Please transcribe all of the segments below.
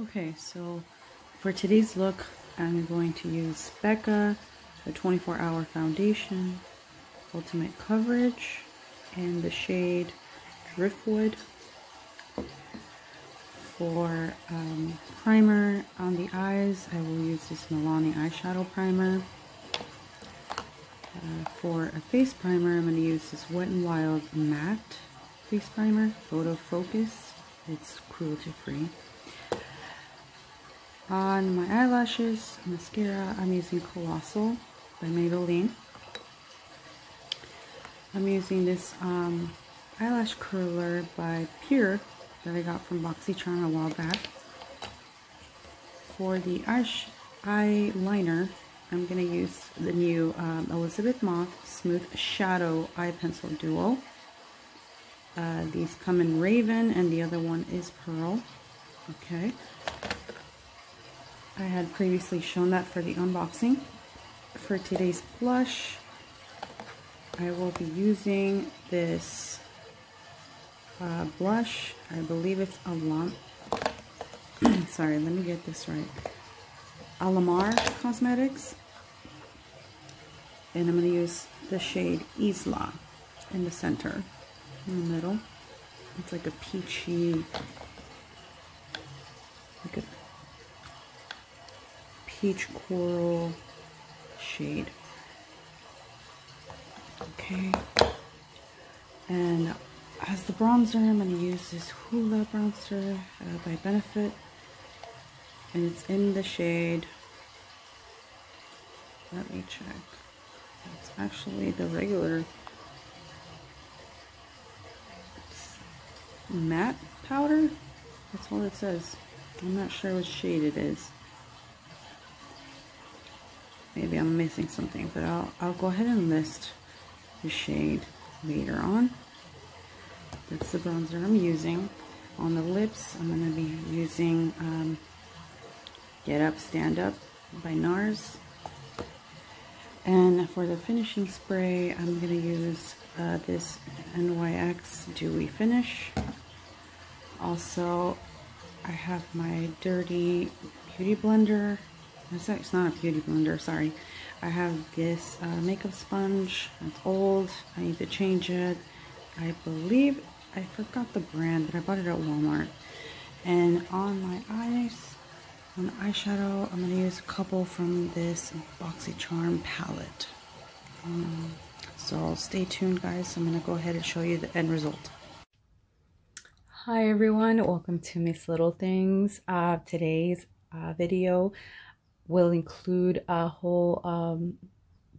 Okay, so for today's look, I'm going to use Becca, the 24-hour foundation, ultimate coverage, and the shade Driftwood. For primer on the eyes, I will use this Milani eyeshadow primer. For a face primer, I'm going to use this Wet n Wild matte face primer, Photo Focus. It's cruelty free. On my eyelashes, mascara, I'm using Colossal by Maybelline. I'm using this eyelash curler by Pure that I got from Boxyluxe a while back. For the eyeliner, I'm going to use the new Elizabeth Moth Smooth Shadow Eye Pencil Duo. These come in Raven and the other one is Pearl. Okay. I had previously shown that for the unboxing. For today's blush, I will be using this blush. I believe it's sorry, let me get this right. Alamar Cosmetics. And I'm going to use the shade Isla in the center, in the middle. It's like a peachy, like a peach coral shade. Okay. And as the bronzer, I'm going to use this Hoola bronzer by Benefit. And it's in the shade, let me check. It's actually the regular matte powder. That's all it says. I'm not sure what shade it is. Maybe I'm missing something, but I'll go ahead and list the shade later on. That's the bronzer I'm using. On the lips, I'm going to be using Get Up, Stand Up by NARS. And for the finishing spray, I'm going to use this NYX Dewy Finish. Also, I have my Dirty Beauty Blender. It's not a beauty blender, sorry. I have this makeup sponge. It's old. I need to change it. I believe, I forgot the brand, but I bought it at Walmart. And on my eyes, on the eyeshadow, I'm going to use a couple from this Boxyluxe palette. So stay tuned, guys. I'm going to go ahead and show you the end result. Hi everyone, welcome to Miss Little Things. Today's video will include a whole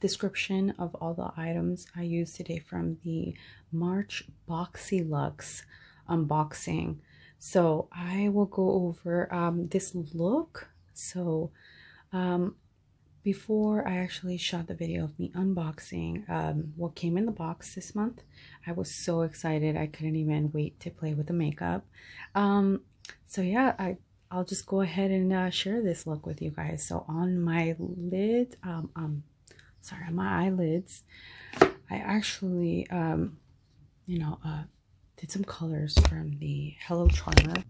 description of all the items I used today from the March Boxyluxe unboxing. So I will go over this look. So before I actually shot the video of me unboxing what came in the box this month, I was so excited I couldn't even wait to play with the makeup. So yeah, I'll just go ahead and share this look with you guys. So on my lid, on my eyelids, I actually, did some colors from the Hello Charmer.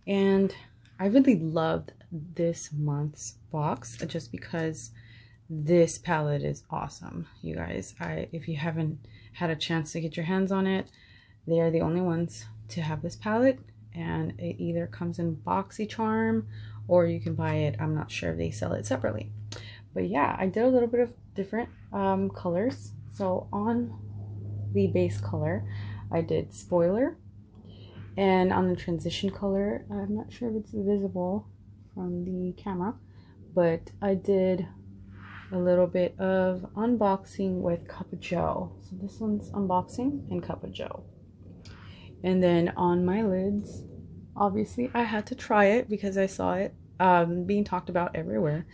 And I really loved this month's box just because this palette is awesome, you guys. If you haven't had a chance to get your hands on it, they are the only ones to have this palette. And it either comes in Boxycharm or you can buy it. I'm not sure if they sell it separately, but yeah, I did a little bit of different colors. So on the base color, I did Spoiler, and on the transition color, I'm not sure if it's visible from the camera, but I did a little bit of Unboxing with Cup of Joe. So this one's Unboxing and Cup of Joe. And then on my lids, obviously I had to try it because I saw it being talked about everywhere.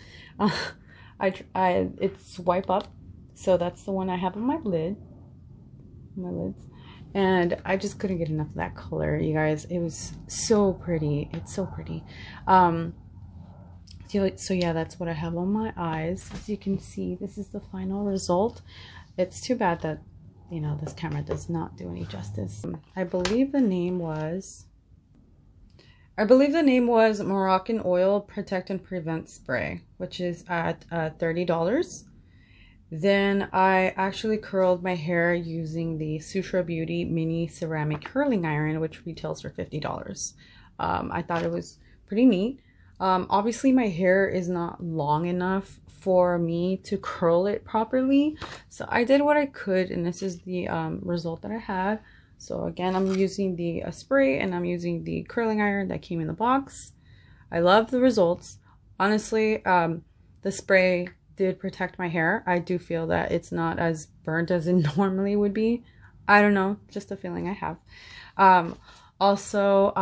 It's Swipe Up, so that's the one I have on my lids, and I just couldn't get enough of that color, you guys. It was so pretty. It's so pretty. So yeah, that's what I have on my eyes. As you can see, this is the final result. It's too bad that, you know, this camera does not do any justice. I believe the name was I believe the name was Moroccan Oil Protect and Prevent Spray, which is at $30. Then I actually curled my hair using the Sutra Beauty Mini Ceramic Curling Iron, which retails for $50. I thought it was pretty neat. Obviously my hair is not long enough for me to curl it properly, so I did what I could, and this is the result that I had. So again, I'm using the spray, and I'm using the curling iron that came in the box. I love the results. Honestly, the spray did protect my hair. I do feel that it's not as burnt as it normally would be. I don't know, just a feeling I have. Also,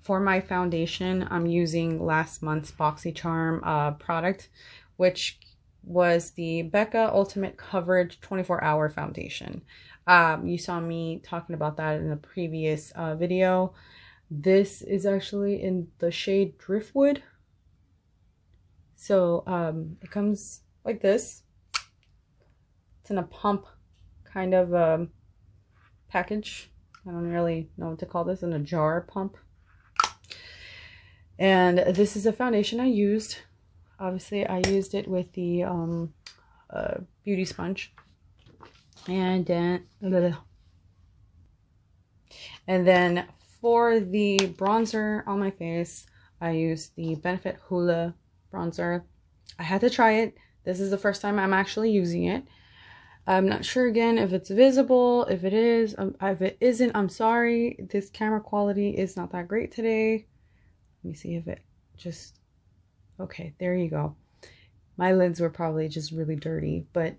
for my foundation, I'm using last month's BoxyCharm product, which was the Becca Ultimate Coverage 24-Hour Foundation. You saw me talking about that in the previous video. This is actually in the shade Driftwood. So it comes like this. It's in a pump kind of package. I don't really know what to call this, in a jar pump. And this is a foundation I used. Obviously, I used it with the beauty sponge. And then for the bronzer on my face, I used the Benefit Hoola bronzer. I had to try it. This is the first time I'm actually using it. I'm not sure again if it's visible. If it is, if it isn't, I'm sorry. This camera quality is not that great today. Let me see if it just, okay, there you go. My lids were probably just really dirty, but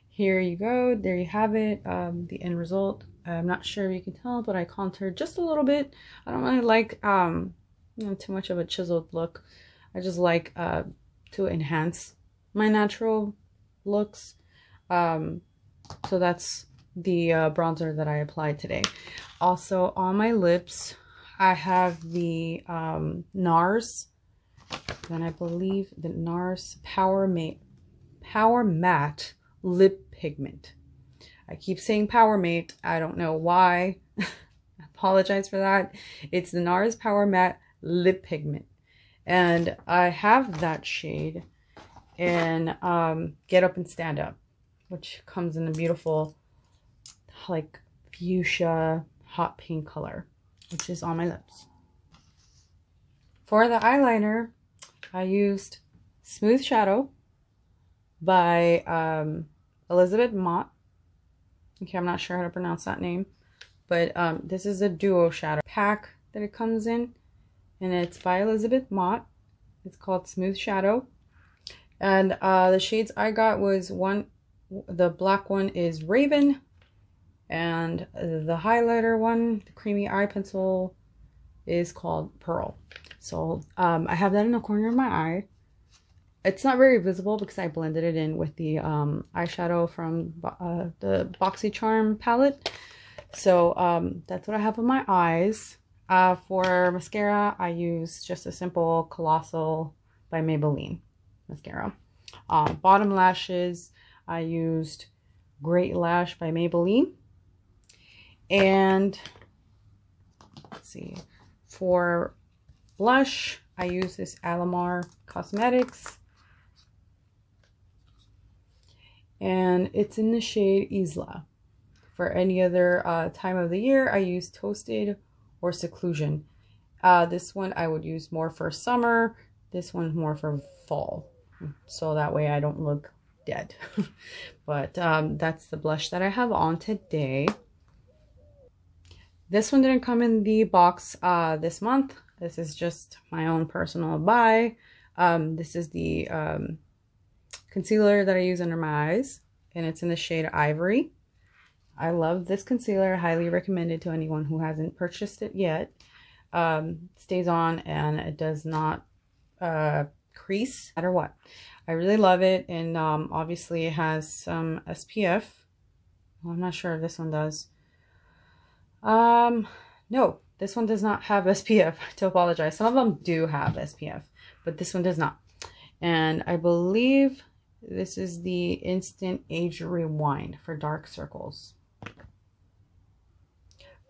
here you go. There you have it. The end result. I'm not sure if you can tell, but I contoured just a little bit. I don't really like, you know, too much of a chiseled look. I just like to enhance my natural looks. So that's the bronzer that I applied today. Also on my lips, I have the NARS, and I believe the NARS Power Matte Lip Pigment. I keep saying Power Mate. I don't know why. I apologize for that. It's the NARS Power Matte Lip Pigment. And I have that shade in Get Up and Stand Up, which comes in a beautiful, like, fuchsia hot pink color, which is on my lips. For the eyeliner, I used Smooth Shadow by Elizabeth Mott. Okay, I'm not sure how to pronounce that name, but this is a duo shadow pack that it comes in, and it's by Elizabeth Mott. It's called Smooth Shadow, and the shades I got was the black one is Raven, and the highlighter one, the creamy eye pencil, is called Pearl. So I have that in the corner of my eye. It's not very visible because I blended it in with the eyeshadow from the BoxyCharm palette. So that's what I have on my eyes. For mascara, I use just a simple Colossal by Maybelline mascara. Bottom lashes, I used Great Lash by Maybelline. And let's see, for blush, I use this Alamar Cosmetics. And it's in the shade Isla. For any other time of the year, I use Toasted or Seclusion. This one I would use more for summer. This one's more for fall. So that way I don't look dead. But that's the blush that I have on today. This one didn't come in the box this month. This is just my own personal buy. This is the concealer that I use under my eyes, and it's in the shade Ivory. I love this concealer. Highly recommend it to anyone who hasn't purchased it yet. Stays on and it does not crease no matter what. I really love it, and obviously it has some SPF. Well, I'm not sure if this one does. No, this one does not have SPF. To apologize. Some of them do have SPF, but this one does not. And I believe this is the Instant Age Rewind for dark circles.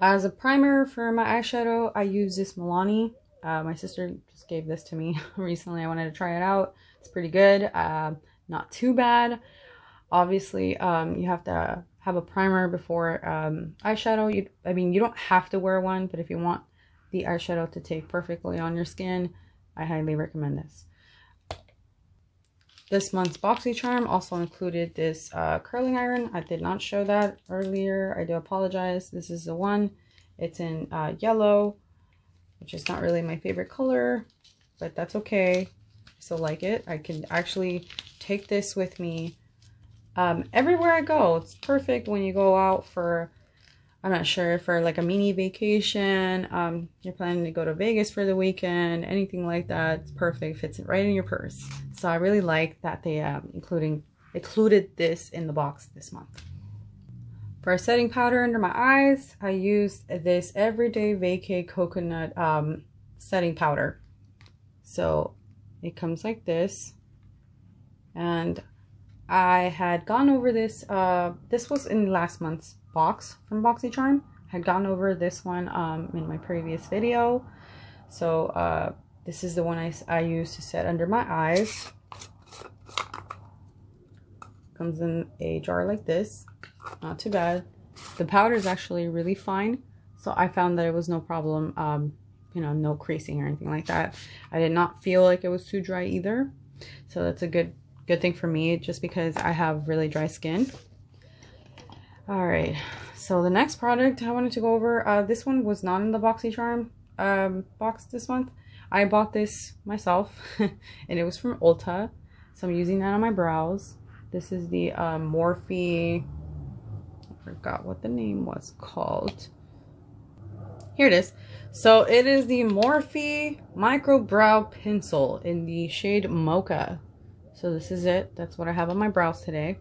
As a primer for my eyeshadow, I use this Milani. My sister just gave this to me recently. I wanted to try it out. It's pretty good. Not too bad. Obviously, you have to have a primer before eyeshadow. I mean, you don't have to wear one, but if you want the eyeshadow to take perfectly on your skin, I highly recommend this. This month's BoxyCharm also included this curling iron. I did not show that earlier. I do apologize. This is the one. It's in yellow, which is not really my favorite color, but that's okay. I still like it. I can actually take this with me everywhere I go. It's perfect when you go out for, I'm not sure, for like a mini vacation. You're planning to go to Vegas for the weekend, anything like that. It's perfect. Fits right in your purse. So I really like that they included this in the box this month. For a setting powder under my eyes, I used this Everyday Vacay Coconut setting powder. So it comes like this. And I had gone over this. This was in last month's box from BoxyCharm. I had gone over this one in my previous video. So this is the one I use to set under my eyes. Comes in a jar like this. Not too bad. The powder is actually really fine. So I found that it was no problem, you know, no creasing or anything like that. I did not feel like it was too dry either. So that's a good thing for me, just because I have really dry skin. All right. So the next product I wanted to go over, this one was not in the BoxyCharm box this month. I bought this myself and it was from Ulta. So I'm using that on my brows. This is the Morphe, I forgot what the name was called. Here it is. So it is the Morphe Micro Brow Pencil in the shade Mocha. So this is it. That's what I have on my brows today.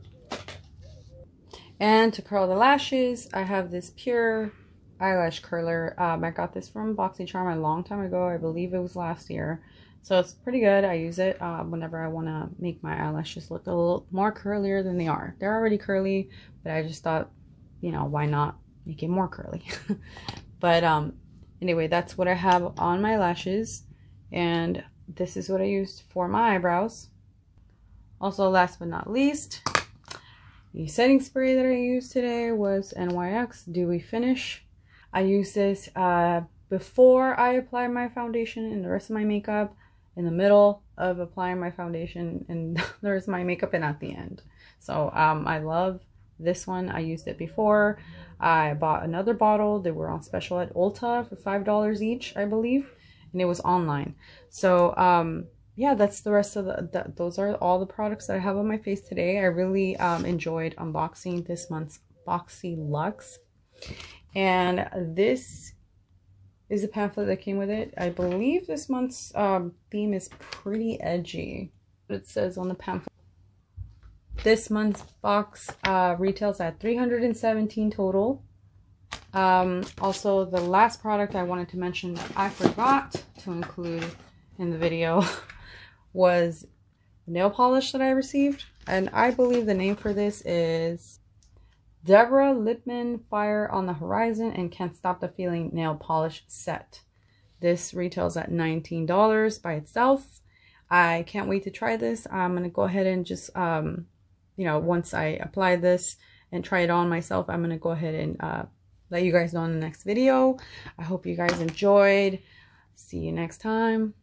And to curl the lashes, I have this Pure eyelash curler. I got this from BoxyCharm a long time ago. I believe it was last year. So it's pretty good. I use it whenever I want to make my eyelashes look a little more curlier than they are. They're already curly, but I just thought, you know, why not make it more curly? But anyway, that's what I have on my lashes. And this is what I used for my eyebrows. Also, last but not least, the setting spray that I used today was NYX Dewy Finish. I use this before I apply my foundation and the rest of my makeup, in the middle of applying my foundation and the rest of my makeup, and at the end. So I love this one. I used it before. I bought another bottle. They were on special at Ulta for $5 each, I believe, and it was online. So yeah, that's the rest of those are all the products that I have on my face today. I really enjoyed unboxing this month's Boxyluxe. And this is the pamphlet that came with it. I believe this month's theme is pretty edgy. It says on the pamphlet. This month's box retails at $317 total. Also, the last product I wanted to mention that I forgot to include in the video was nail polish that I received. And I believe the name for this is Deborah Lippmann Fire on the Horizon and Can't Stop the Feeling Nail Polish Set. This retails at $19 by itself. I can't wait to try this. I'm going to go ahead and just, you know, once I apply this and try it on myself, I'm going to go ahead and let you guys know in the next video. I hope you guys enjoyed. See you next time.